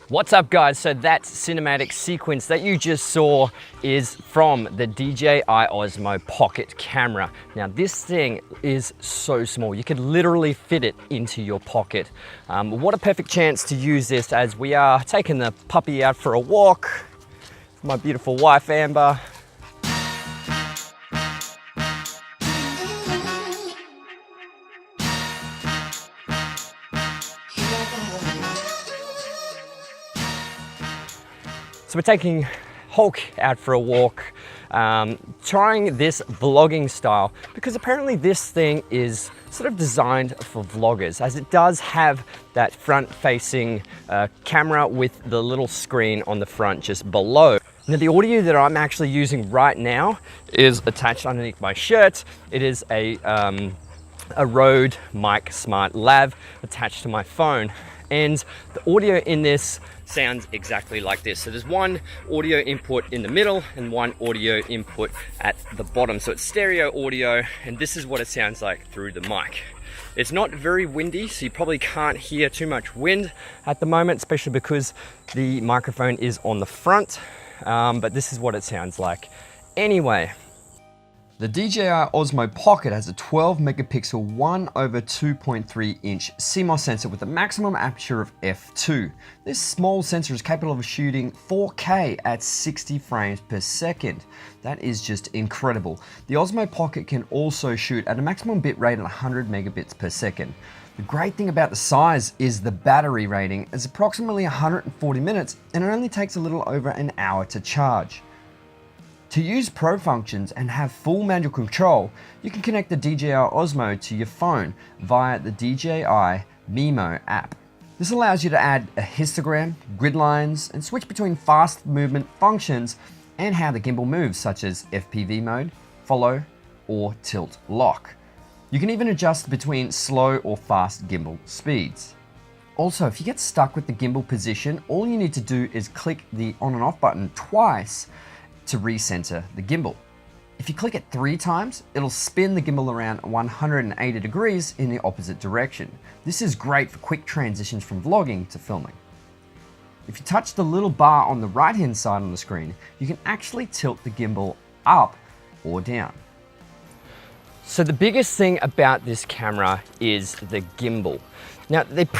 What's up guys? So that cinematic sequence that you just saw is from the DJI Osmo Pocket camera. Now this thing is so small, you could literally fit it into your pocket. What a perfect chance to use this as we are taking the puppy out for a walk. My beautiful wife Amber. So we're taking Hulk out for a walk, trying this vlogging style because apparently this thing is sort of designed for vloggers, as it does have that front-facing camera with the little screen on the front just below. Now the audio that I'm actually using right now is attached underneath my shirt. It is a Rode Mic Smart Lav attached to my phone, and the audio in this sounds exactly like this. So there's one audio input in the middle and one audio input at the bottom. So it's stereo audio, and this is what it sounds like through the mic. It's not very windy, so you probably can't hear too much wind at the moment, especially because the microphone is on the front, but this is what it sounds like. Anyway, the DJI Osmo Pocket has a 12 megapixel 1/2.3 inch CMOS sensor with a maximum aperture of f2. This small sensor is capable of shooting 4K at 60 frames per second. That is just incredible. The Osmo Pocket can also shoot at a maximum bit rate at 100 megabits per second. The great thing about the size is the battery rating is approximately 140 minutes, and it only takes a little over an hour to charge. To use Pro functions and have full manual control, you can connect the DJI Osmo to your phone via the DJI Mimo app. This allows you to add a histogram, grid lines, and switch between fast movement functions and how the gimbal moves, such as FPV mode, follow, or tilt lock. You can even adjust between slow or fast gimbal speeds. Also, if you get stuck with the gimbal position, all you need to do is click the on and off button twice to recenter the gimbal. If you click it 3 times, it'll spin the gimbal around 180 degrees in the opposite direction. This is great for quick transitions from vlogging to filming. If you touch the little bar on the right hand side on the screen, you can actually tilt the gimbal up or down. So the biggest thing about this camera is the gimbal. Now it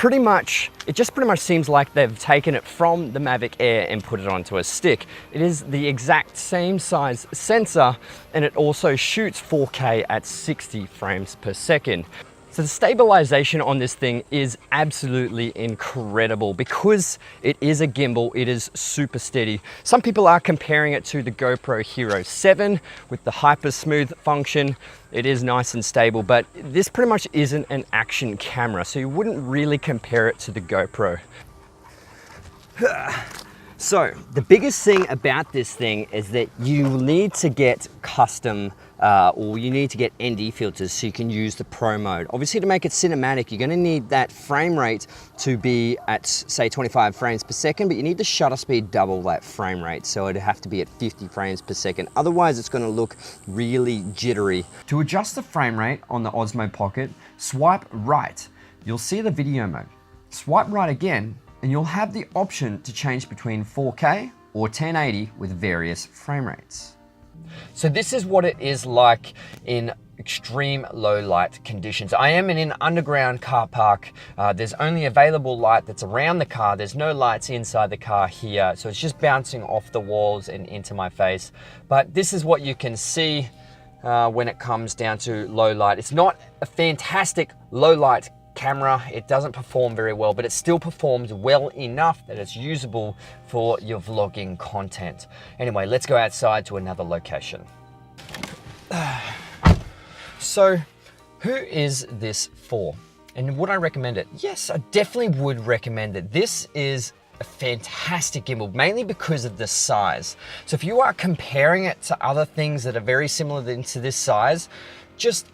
just pretty much seems like they've taken it from the Mavic Air and put it onto a stick. It is the exact same size sensor, and it also shoots 4K at 60 frames per second. So the stabilization on this thing is absolutely incredible. Because it is a gimbal, it is super steady. Some people are comparing it to the GoPro Hero 7 with the hyper smooth function. It is nice and stable, but this pretty much isn't an action camera, so you wouldn't really compare it to the GoPro. So the biggest thing about this thing is that you need to get custom or you need to get ND filters so you can use the Pro mode. Obviously, to make it cinematic, you're gonna need that frame rate to be at, say, 25 frames per second, but you need the shutter speed double that frame rate, so it'd have to be at 50 frames per second. Otherwise, it's gonna look really jittery. To adjust the frame rate on the Osmo Pocket, swipe right. You'll see the video mode. Swipe right again, and you'll have the option to change between 4K or 1080 with various frame rates. So this is what it is like in extreme low light conditions. I am in an underground car park. There's only available light that's around the car. There's no lights inside the car here, so it's just bouncing off the walls and into my face. But this is what you can see when it comes down to low light. It's not a fantastic low light camera. It doesn't perform very well, but it still performs well enough that it's usable for your vlogging content. Anyway, let's go outside to another location. So, who is this for? And would I recommend it? Yes, I definitely would recommend it. This is a fantastic gimbal, mainly because of the size. So if you are comparing it to other things that are very similar to this size, just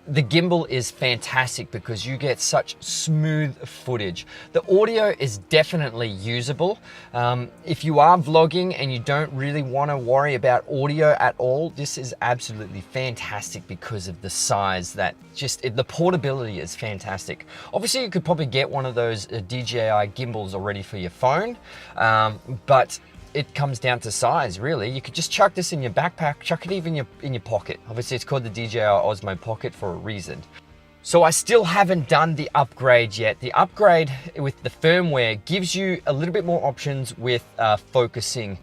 the gimbal is fantastic because you get such smooth footage. The audio is definitely usable. If you are vlogging and you don't really want to worry about audio at all, this is absolutely fantastic because of the size. The portability is fantastic. Obviously, you could probably get one of those DJI gimbals already for your phone, but it comes down to size, really. You could just chuck this in your backpack, chuck it even in your pocket. Obviously, it's called the DJI Osmo Pocket for a reason. So I still haven't done the upgrade yet. The upgrade with the firmware gives you a little bit more options with focusing.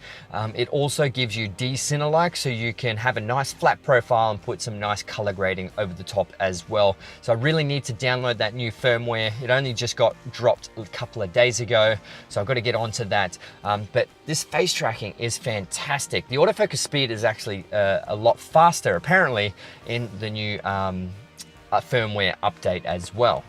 It also gives you D-Cine-alike, so you can have a nice flat profile and put some nice color grading over the top as well. So I really need to download that new firmware. It only just got dropped a couple of days ago, so I've got to get onto that. But this face tracking is fantastic. The autofocus speed is actually a lot faster, apparently, in the new firmware update as well.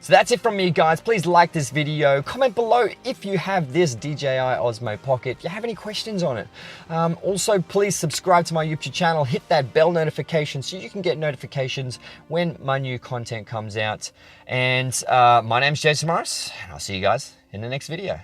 So that's it from me, guys. Please like this video, comment below if you have this DJI Osmo Pocket, if you have any questions on it. Also, please subscribe to my YouTube channel, hit that bell notification so you can get notifications when my new content comes out. And my name's Jason Morris, and I'll see you guys in the next video.